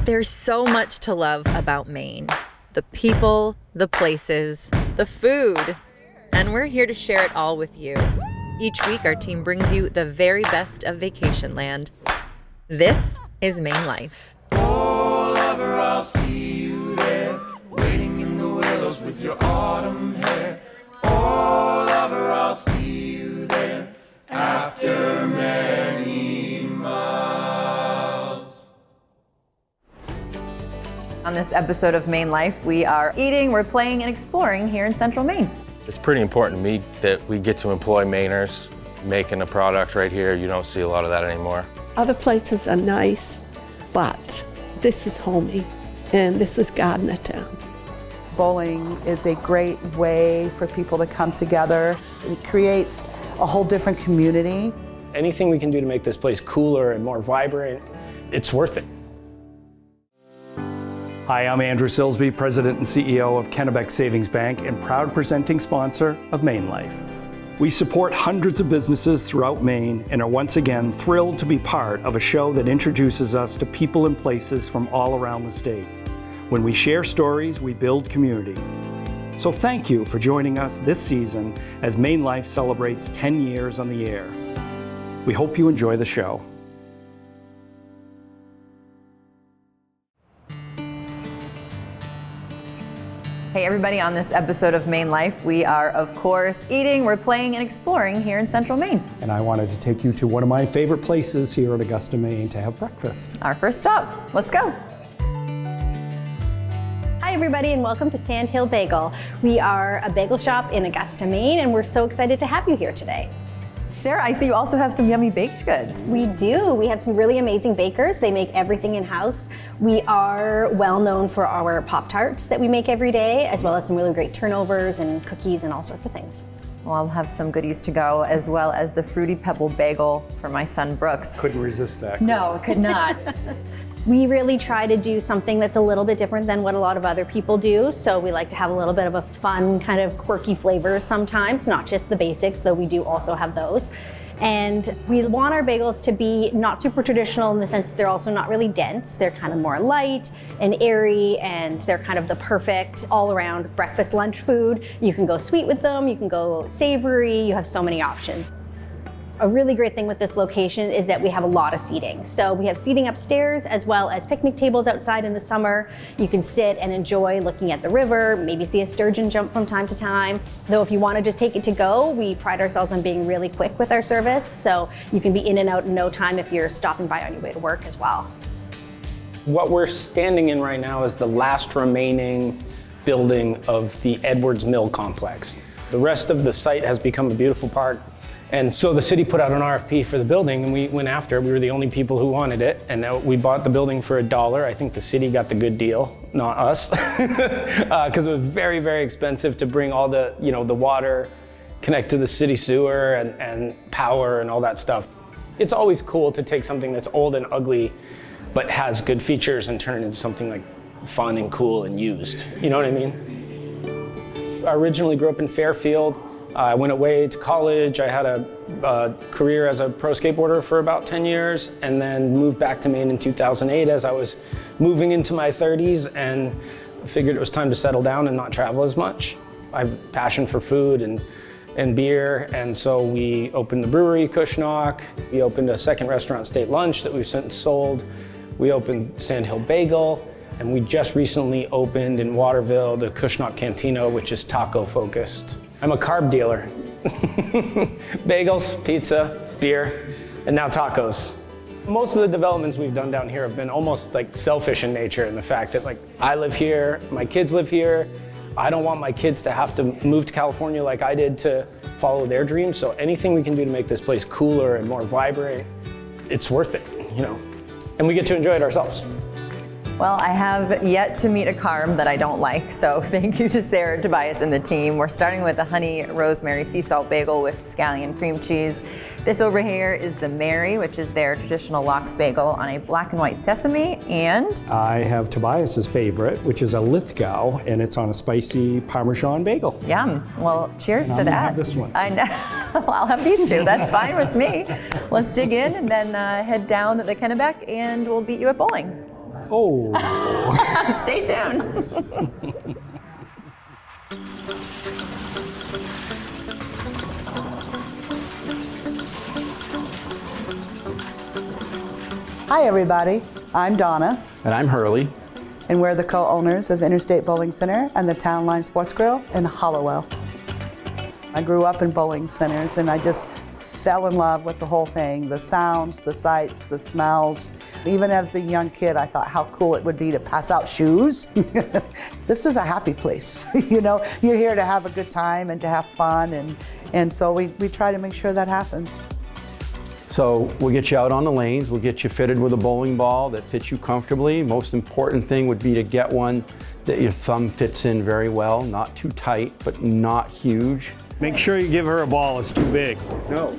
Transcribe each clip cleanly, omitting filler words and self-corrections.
There's so much to love about Maine. The people, the places, the food. And we're here to share it all with you. Each week, our team brings you the very best of vacation land. This is Maine Life. Oh, lover, I'll see you there, waiting in the willows with your autumn hair. Oh, lover, I'll see you there, after many miles. On this episode of Maine Life, we are eating, we're playing, and exploring here in Central Maine. It's pretty important to me that we get to employ Mainers making a product right here. You don't see a lot of that anymore. Other places are nice, but this is homey, and this is Gardiner town. Bowling is a great way for people to come together. It creates a whole different community. Anything we can do to make this place cooler and more vibrant, it's worth it. Hi, I'm Andrew Silsby, President and CEO of Kennebec Savings Bank and proud presenting sponsor of Maine Life. We support hundreds of businesses throughout Maine and are once again thrilled to be part of a show that introduces us to people and places from all around the state. When we share stories, we build community. So thank you for joining us this season as Maine Life celebrates 10 years on the air. We hope you enjoy the show. Hey everybody, on this episode of Maine Life, we are of course eating, we're playing, and exploring here in Central Maine. And I wanted to take you to one of my favorite places here at Augusta, Maine to have breakfast. Our first stop, let's go. Hi everybody and welcome to Sandhill Bagel. We are a bagel shop in Augusta, Maine, and we're so excited to have you here today. Sarah, I see you also have some yummy baked goods. We do. We have some really amazing bakers. They make everything in-house. We are well known for our Pop-Tarts that we make every day, as well as some really great turnovers and cookies and all sorts of things. Well, I'll have some goodies to go, as well as the Fruity Pebble Bagel for my son Brooks. Couldn't resist that. No, could not. We really try to do something that's a little bit different than what a lot of other people do. So we like to have a little bit of a fun, kind of quirky flavors sometimes, not just the basics, though we do also have those. And we want our bagels to be not super traditional in the sense that they're also not really dense. They're kind of more light and airy, and they're kind of the perfect all-around breakfast, lunch food. You can go sweet with them, you can go savory, you have so many options. A really great thing with this location is that we have a lot of seating. So we have seating upstairs as well as picnic tables outside in the summer. You can sit and enjoy looking at the river, maybe see a sturgeon jump from time to time. Though if you want to just take it to go, we pride ourselves on being really quick with our service. So you can be in and out in no time if you're stopping by on your way to work as well. What we're standing in right now is the last remaining building of the Edwards Mill complex. The rest of the site has become a beautiful park. And so the city put out an RFP for the building and we went after it. We were the only people who wanted it. And now we bought the building for $1. I think the city got the good deal, not us. Because it was very, very expensive to bring all the, the water, connect to the city sewer and power and all that stuff. It's always cool to take something that's old and ugly, but has good features and turn it into something like fun and cool and used. You know what I mean? I originally grew up in Fairfield. I went away to college. I had a career as a pro skateboarder for about 10 years and then moved back to Maine in 2008 as I was moving into my 30s and figured it was time to settle down and not travel as much. I have a passion for food and beer, and so we opened the brewery Cushnock. We opened a second restaurant, State Lunch, that we've since sold. We opened Sandhill Bagel, and we just recently opened in Waterville the Cushnock Cantina, which is taco focused. I'm a carb dealer. Bagels, pizza, beer, and now tacos. Most of the developments we've done down here have been almost like selfish in nature in the fact that I live here, my kids live here. I don't want my kids to have to move to California like I did to follow their dreams. So anything we can do to make this place cooler and more vibrant, it's worth it, And we get to enjoy it ourselves. Well, I have yet to meet a carb that I don't like, so thank you to Sarah, Tobias, and the team. We're starting with a honey rosemary sea salt bagel with scallion cream cheese. This over here is the Mary, which is their traditional lox bagel on a black and white sesame, and I have Tobias's favorite, which is a Lithgow, and it's on a spicy Parmesan bagel. Yum. Well, cheers And to I'm that. gonna have this one. I know. Well, I'll have these two. That's fine with me. Let's dig in and then head down to the Kennebec, and we'll beat you at bowling. Oh. Stay tuned. Hi, everybody. I'm Donna, And I'm Hurley. and we're the co-owners of Interstate Bowling Center and the Town Line Sports Grill in Hallowell. I grew up in bowling centers, and I just fell in love with the whole thing, the sounds, the sights, the smells. Even as a young kid, I thought how cool it would be to pass out shoes. This is a happy place. You know, you're here to have a good time and to have fun, and so we try to make sure that happens. So we'll get you out on the lanes, we'll get you fitted with a bowling ball that fits you comfortably. Most important thing would be to get one that your thumb fits in very well, not too tight, but not huge. Make sure you give her a ball that's too big. No.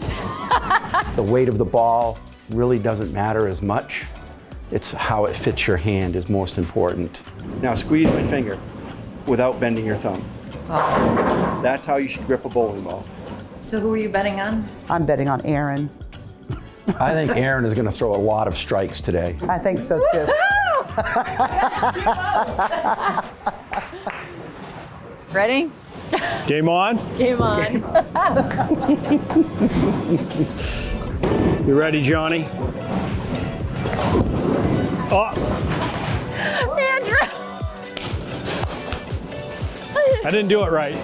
The weight of the ball really doesn't matter as much. It's how it fits your hand is most important. Now squeeze my finger without bending your thumb. Oh. That's how you should grip a bowling ball. So who are you betting on? I'm betting on Erin. I think Erin is going to throw a lot of strikes today. I think so too. Ready? Game on? Game on. You ready, Johnny? Oh, Andrew! I didn't do it right.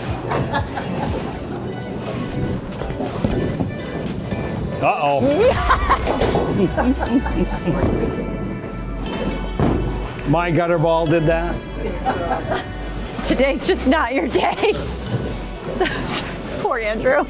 Uh-oh. My gutter ball did that. Today's just not your day. Poor Andrew.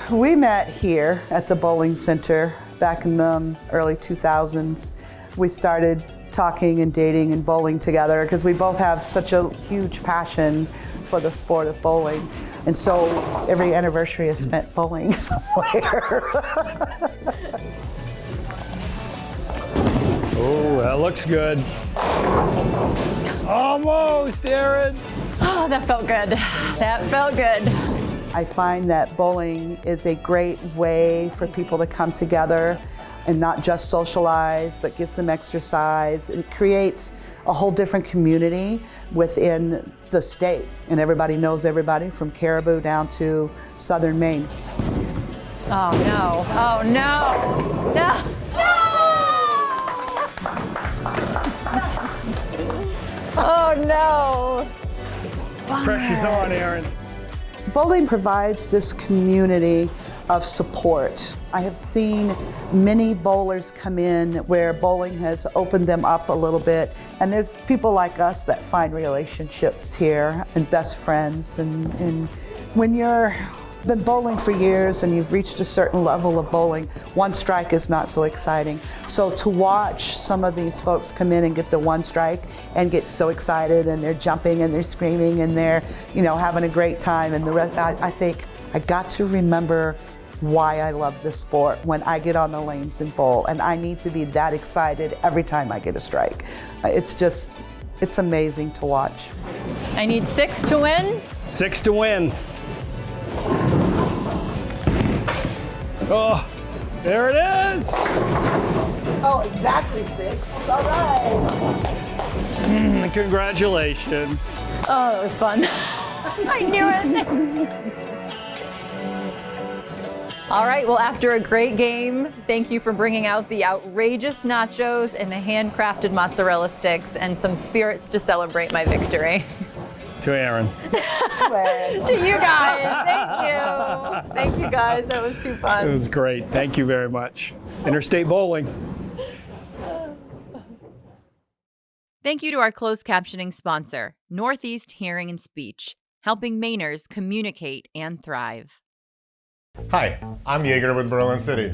We met here at the bowling center back in the early 2000s. We started talking and dating and bowling together because we both have such a huge passion for the sport of bowling. And so every anniversary is spent bowling somewhere. Oh, that looks good. Almost, Erin. Oh, that felt good. That felt good. I find that bowling is a great way for people to come together and not just socialize, but get some exercise. It creates a whole different community within the state, and everybody knows everybody from Caribou down to southern Maine. Oh no. Oh no. No. No. Oh no. Pressure's on, Erin. Bowling provides this community of support. I have seen many bowlers come in where bowling has opened them up a little bit, and there's people like us that find relationships here and best friends. And when you've been bowling for years and you've reached a certain level of bowling, one strike is not so exciting. So to watch some of these folks come in and get the one strike and get so excited, and they're jumping and they're screaming and they're, you know, having a great time, and the rest, I think I got to remember why I love this sport when I get on the lanes and bowl, and I need to be that excited every time I get a strike. It's amazing to watch. I need 6 to win. 6 to win. Oh, there it is. Oh, exactly 6. All right. Congratulations. Oh, that was fun. I knew it. All right, well, after a great game, thank you for bringing out the outrageous nachos and the handcrafted mozzarella sticks and some spirits to celebrate my victory. To Erin. To you guys, thank you. Thank you guys, that was too fun. It was great. Thank you very much. Interstate Bowling. Thank you to our closed captioning sponsor, Northeast Hearing and Speech, helping Mainers communicate and thrive. Hi, I'm Yeager with Berlin City.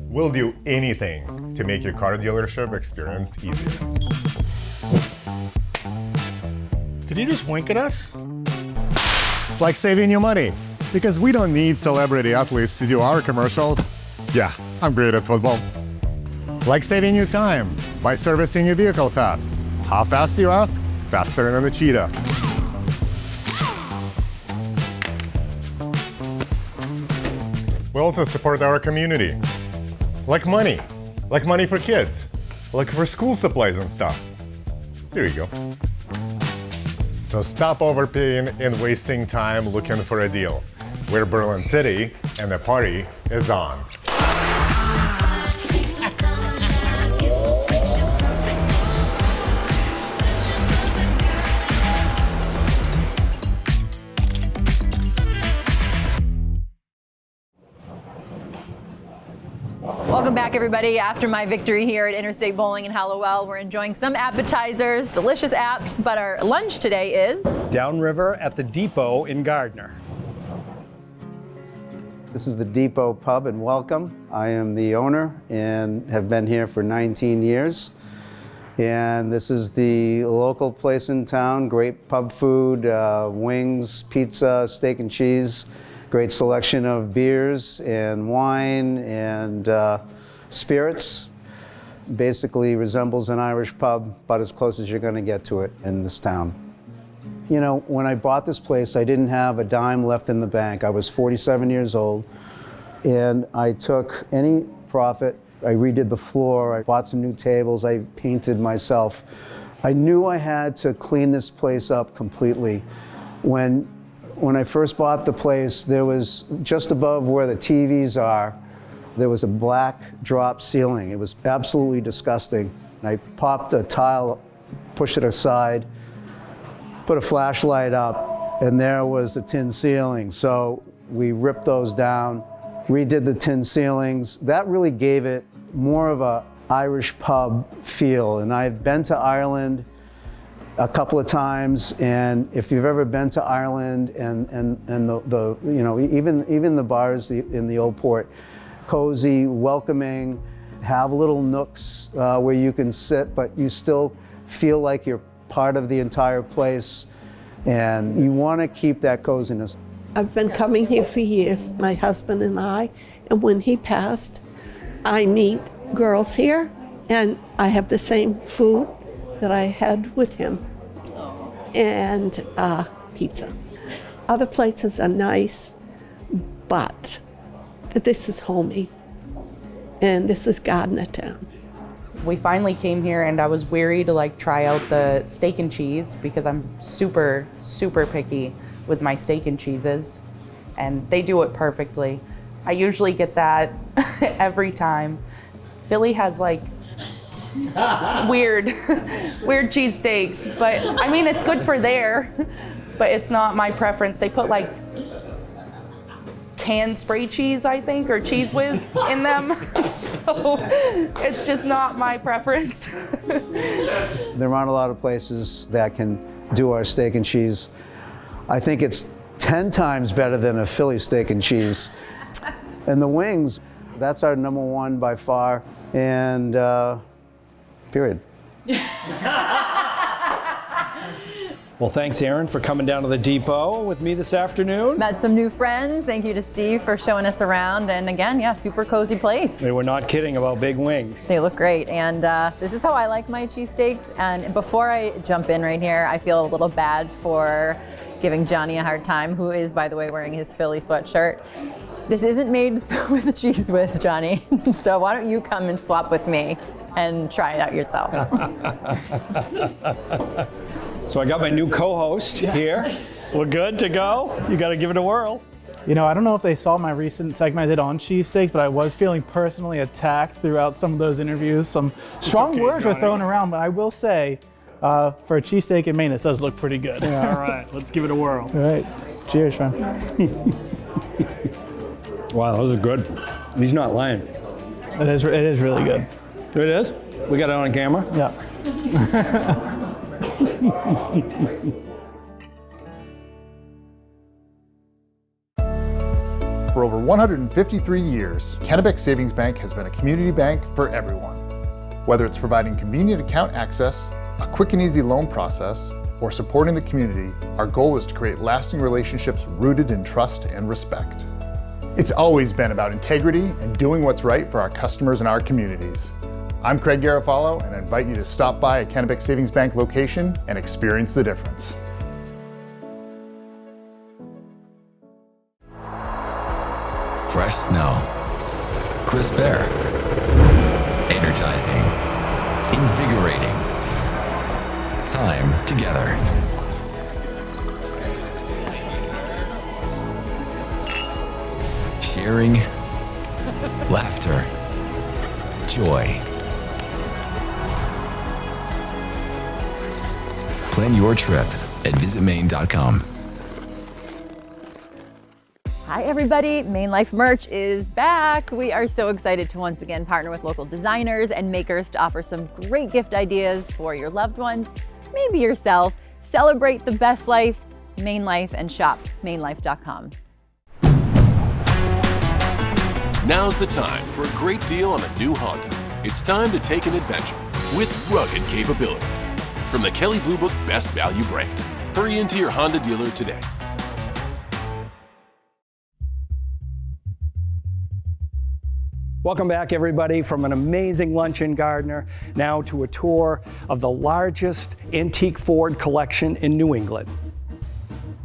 We'll do anything to make your car dealership experience easier. Did you just wink at us? Like saving you money, because we don't need celebrity athletes to do our commercials. Yeah, I'm great at football. Like saving you time by servicing your vehicle fast. How fast, you ask? Faster than a cheetah. We also support our community. Like money for kids. looking for school supplies and stuff. Here you go. So stop overpaying and wasting time looking for a deal. We're Berlin City, and the party is on. Welcome back, everybody. After my victory here at Interstate Bowling in Hallowell, we're enjoying some appetizers, delicious apps, but our lunch today is Downriver at the Depot in Gardiner. This is the Depot Pub and Welcome. I am the owner and have been here for 19 years. And this is the local place in town. Great pub food, wings, pizza, steak and cheese. Great selection of beers and wine and spirits. Basically resembles an Irish pub, about as close as you're going to get to it in this town. You know, when I bought this place, I didn't have a dime left in the bank. I was 47 years old, and I took any profit. I redid the floor, I bought some new tables, I painted myself. I knew I had to clean this place up completely. When I first bought the place, there was, just above where the TVs are, there was a black drop ceiling. It was absolutely disgusting. I popped a tile, pushed it aside, put a flashlight up, and there was the tin ceiling. So we ripped those down, redid the tin ceilings. That really gave it more of a Irish pub feel. And I've been to Ireland a couple of times, and if you've ever been to Ireland and the you know, even the bars in the Old Port, cozy, welcoming, have little nooks where you can sit, but you still feel like you're part of the entire place, and you want to keep that coziness. I've been coming here for years, my husband and I, and when he passed, I meet girls here, and I have the same food that I had with him, and pizza. Other places are nice, but this is homey, and this is Gardiner town. We finally came here, and I was weary to try out the steak and cheese because I'm super, super picky with my steak and cheeses, and they do it perfectly. I usually get that every time. Philly has weird cheesesteaks, but I mean, it's good for there, but it's not my preference. They put canned spray cheese, I think, or Cheese Whiz in them, so it's just not my preference. There aren't a lot of places that can do our steak and cheese. I think it's 10 times better than a Philly steak and cheese. And the wings, that's our number one by far, and period. Well, thanks, Erin, for coming down to the Depot with me this afternoon. Met some new friends. Thank you to Steve for showing us around. And again, yeah, super cozy place. They were not kidding about big wings. They look great. And this is how I like my cheesesteaks. And before I jump in right here, I feel a little bad for giving Johnny a hard time, who is, by the way, wearing his Philly sweatshirt. This isn't made with Cheese Whiz, Johnny. So why don't you come and swap with me and try it out yourself. So I got my new co-host here. We're good to go. You got to give it a whirl. You know, I don't know if they saw my recent segment I did on cheesesteaks, but I was feeling personally attacked throughout some of those interviews. Some strong words were thrown around, but I will say, for a cheesesteak in Maine, this does look pretty good. Yeah, all right, let's give it a whirl. All right, cheers, friend. Wow, those are good. He's not lying. It is really good. It is? We got it on camera? Yeah. For over 153 years, Kennebec Savings Bank has been a community bank for everyone. Whether it's providing convenient account access, a quick and easy loan process, or supporting the community, our goal is to create lasting relationships rooted in trust and respect. It's always been about integrity and doing what's right for our customers and our communities. I'm Craig Garofalo, and I invite you to stop by a Kennebec Savings Bank location and experience the difference. Fresh snow, crisp air, energizing, invigorating. Time together. Sharing, laughter, joy. Plan your trip at visitmaine.com. Hi everybody, Maine Life merch is back. We are so excited to once again partner with local designers and makers to offer some great gift ideas for your loved ones, maybe yourself. Celebrate the best life, Maine Life, and shop mainelife.com. Now's the time for a great deal on a new Honda. It's time to take an adventure with rugged capability. From the Kelley Blue Book Best Value brand. Hurry into your Honda dealer today. Welcome back, everybody, from an amazing lunch in Gardiner, now to a tour of the largest antique Ford collection in New England.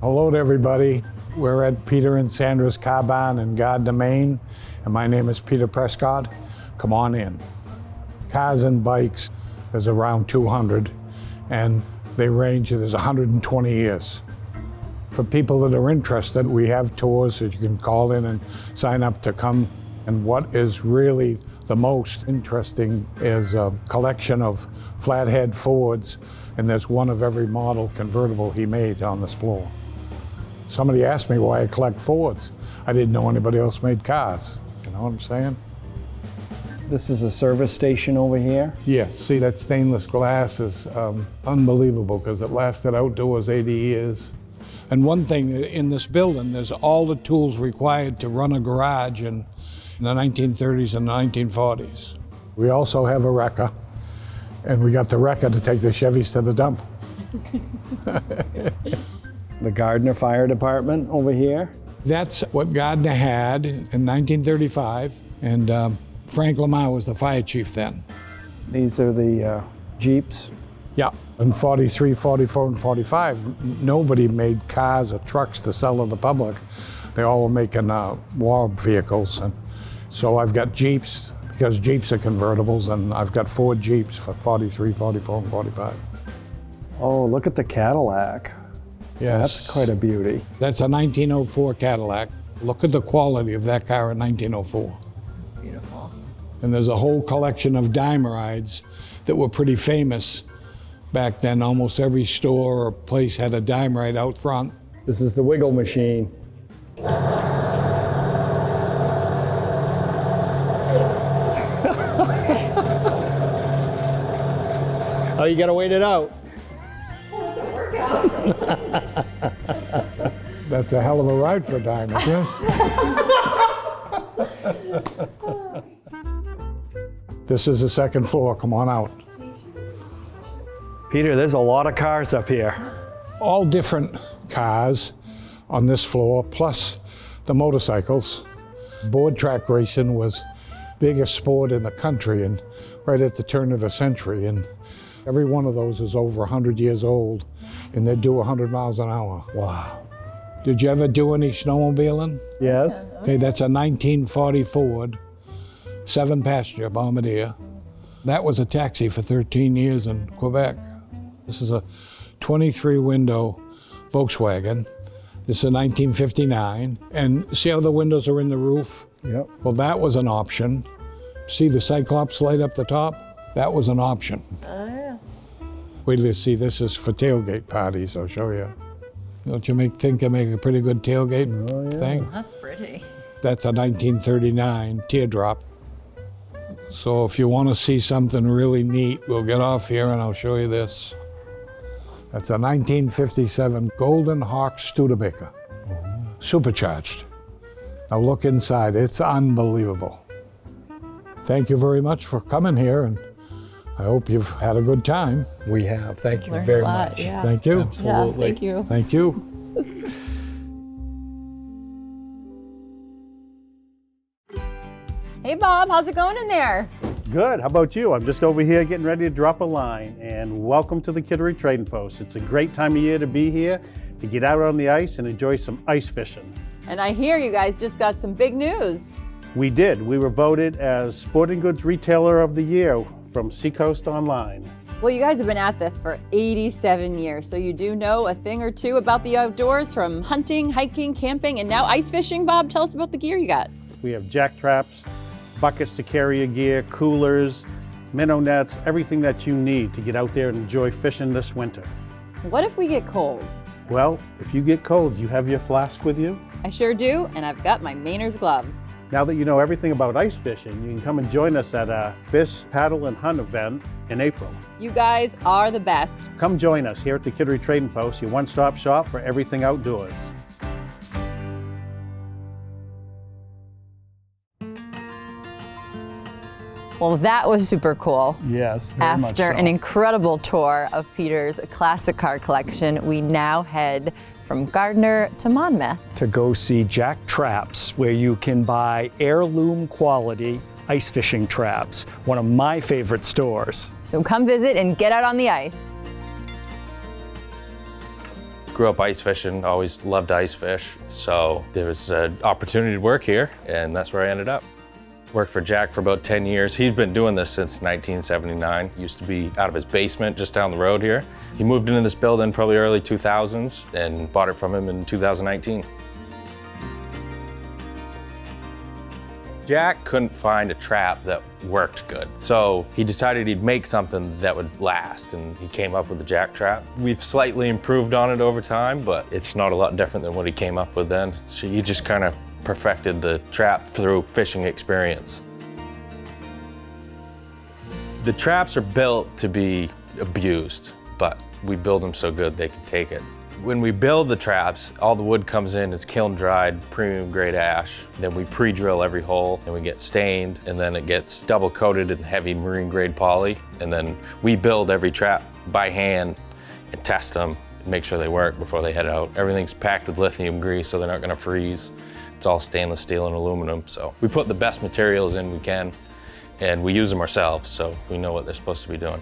Hello to everybody. We're at Peter and Sandra's Car Barn in Gardiner, Maine, and my name is Peter Prescott. Come on in. Cars and bikes, there's around 200, and they range, there's 120 years. For people that are interested, we have tours that you can call in and sign up to come. And what is really the most interesting is a collection of flathead Fords, and there's one of every model convertible he made on this floor. Somebody asked me why I collect Fords. I didn't know anybody else made cars. You know what I'm saying? This is a service station over here. Yeah, see that stainless glass is unbelievable because it lasted outdoors 80 years. And one thing in this building, there's all the tools required to run a garage in the 1930s and 1940s. We also have a wrecker, and we got the wrecker to take the Chevys to the dump. The Gardiner Fire Department over here. That's what Gardiner had in 1935, and Frank Lamar was the fire chief then. These are the Jeeps. Yeah, in 43, 44, and 45, nobody made cars or trucks to sell to the public. They all were making war vehicles. And so I've got Jeeps, because Jeeps are convertibles, and I've got Ford Jeeps for 43, 44, and 45. Oh, look at the Cadillac. Yes. That's quite a beauty. That's a 1904 Cadillac. Look at the quality of that car in 1904. It's beautiful. And there's a whole collection of dimerides that were pretty famous back then. Almost every store or place had a dimeride out front. This is the wiggle machine. Oh, you gotta wait it out. That's a hell of a ride for a diamond, yes? This is the second floor, come on out. Peter, there's a lot of cars up here. All different cars on this floor, plus the motorcycles. Board track racing was biggest sport in the country, and right at the turn of the century. And every one of those is over 100 years old, and they do 100 miles an hour. Wow. Did you ever do any snowmobiling? Yes. Okay, that's a 1940 Ford, 7-passenger Bombardier. That was a taxi for 13 years in Quebec. This is a 23-window Volkswagen. This is a 1959. And see how the windows are in the roof? Yep. Well, that was an option. See the Cyclops light up the top? That was an option. Oh, yeah. Wait till you see, this is for tailgate parties, I'll show you. Don't you think I make a pretty good tailgate thing? That's pretty. That's a 1939 teardrop. So if you want to see something really neat, we'll get off here and I'll show you this. That's a 1957 Golden Hawk Studebaker, supercharged. Now look inside, it's unbelievable. Thank you very much for coming here, and I hope you've had a good time. We have, thank you Learned very a lot, much. yeah. Thank you. Absolutely. Yeah, thank you. Thank you. Hey Bob, how's it going in there? Good, how about you? I'm just over here getting ready to drop a line, and welcome to the Kittery Trading Post. It's a great time of year to be here, to get out on the ice and enjoy some ice fishing. And I hear you guys just got some big news. We did. We were voted as Sporting Goods Retailer of the Year from Seacoast Online. Well, you guys have been at this for 87 years, so you do know a thing or two about the outdoors, from hunting, hiking, camping, and now ice fishing. Bob, tell us about the gear you got. We have jack traps, buckets to carry your gear, coolers, minnow nets, everything that you need to get out there and enjoy fishing this winter. What if we get cold? Well, if you get cold, you have your flask with you? I sure do, and I've got my Mainer's gloves. Now that you know everything about ice fishing, you can come and join us at a fish, paddle, and hunt event in April. You guys are the best. Come join us here at the Kittery Trading Post, your one-stop shop for everything outdoors. Well, that was super cool. Yes, very much After so. an incredible tour of Peter's classic car collection, we now head from Gardiner to Monmouth. To go see Jack Traps, where you can buy heirloom quality ice fishing traps, one of my favorite stores. So come visit and get out on the ice. Grew up ice fishing, always loved to ice fish, so there was an opportunity to work here, and that's where I ended up. Worked for Jack for about 10 years. He's been doing this since 1979. Used to be out of his basement just down the road here. He moved into this building probably early 2000s and bought it from him in 2019. Jack couldn't find a trap that worked good, so he decided he'd make something that would last, and he came up with the Jack trap. We've slightly improved on it over time, but it's not a lot different than what he came up with then. So he just kind of perfected the trap through fishing experience. The traps are built to be abused, but we build them so good they can take it. When we build the traps, all the wood comes in, it's kiln dried, premium grade ash. Then we pre-drill every hole and we get stained, and then it gets double coated in heavy marine grade poly. And then we build every trap by hand and test them and make sure they work before they head out. Everything's packed with lithium grease so they're not gonna freeze. It's all stainless steel and aluminum, so we put the best materials in we can, and we use them ourselves, so we know what they're supposed to be doing.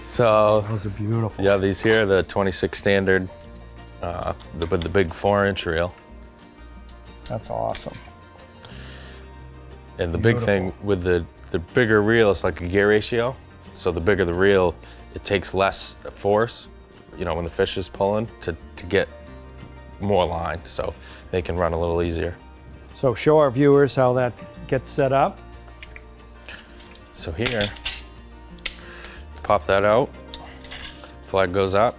So those are beautiful. Yeah, these here are the 26 standard with the big 4-inch reel. That's awesome. And the big thing with the bigger reel is like a gear ratio. So the bigger the reel, it takes less force, you know, when the fish is pulling to get more line, so they can run a little easier. So show our viewers how that gets set up. So here, pop that out, flag goes up,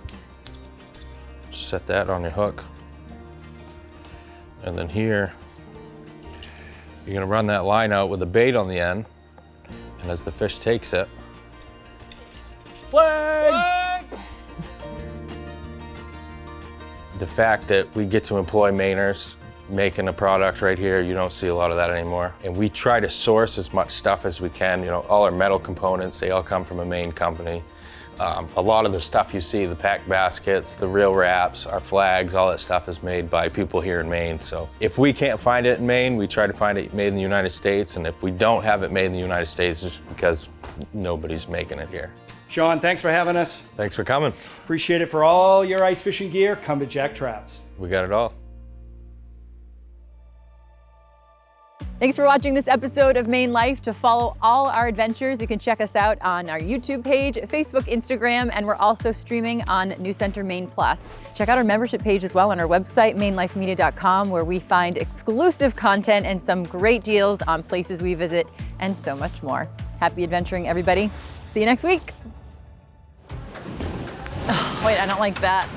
set that on your hook. And then here, you're gonna run that line out with a bait on the end, and as the fish takes it, flag! The fact that we get to employ Mainers making a product right here, you don't see a lot of that anymore. And we try to source as much stuff as we can. You know, all our metal components, they all come from a Maine company. A lot of the stuff you see, the pack baskets, the reel wraps, our flags, all that stuff is made by people here in Maine. So if we can't find it in Maine, we try to find it made in the United States. And if we don't have it made in the United States, it's just because nobody's making it here. Sean, thanks for having us. Thanks for coming. Appreciate it. For all your ice fishing gear, come to Jack Traps. We got it all. Thanks for watching this episode of Maine Life. To follow all our adventures, you can check us out on our YouTube page, Facebook, Instagram, and we're also streaming on New Center Maine Plus. Check out our membership page as well on our website, mainlifemedia.com, where we find exclusive content and some great deals on places we visit and so much more. Happy adventuring, everybody. See you next week. Oh, wait, I don't like that.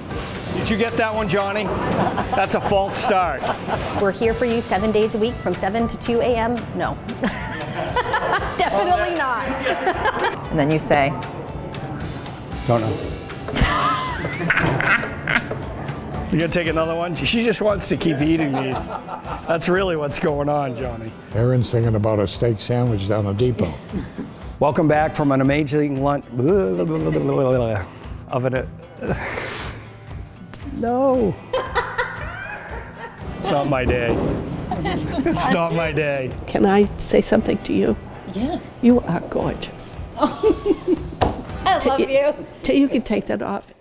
Did you get that one, Johnny? That's a false start. We're here for you 7 days a week from 7 to 2 a.m. No. Definitely not. And then you say, Don't know. You gonna take another one? She just wants to keep eating these. That's really what's going on, Johnny. Erin's thinking about a steak sandwich down the depot. Welcome back from an amazing lunch of an. No. It's not my day. It's not my day. Can I say something to you? Yeah. You are gorgeous. I love you. You can take that off.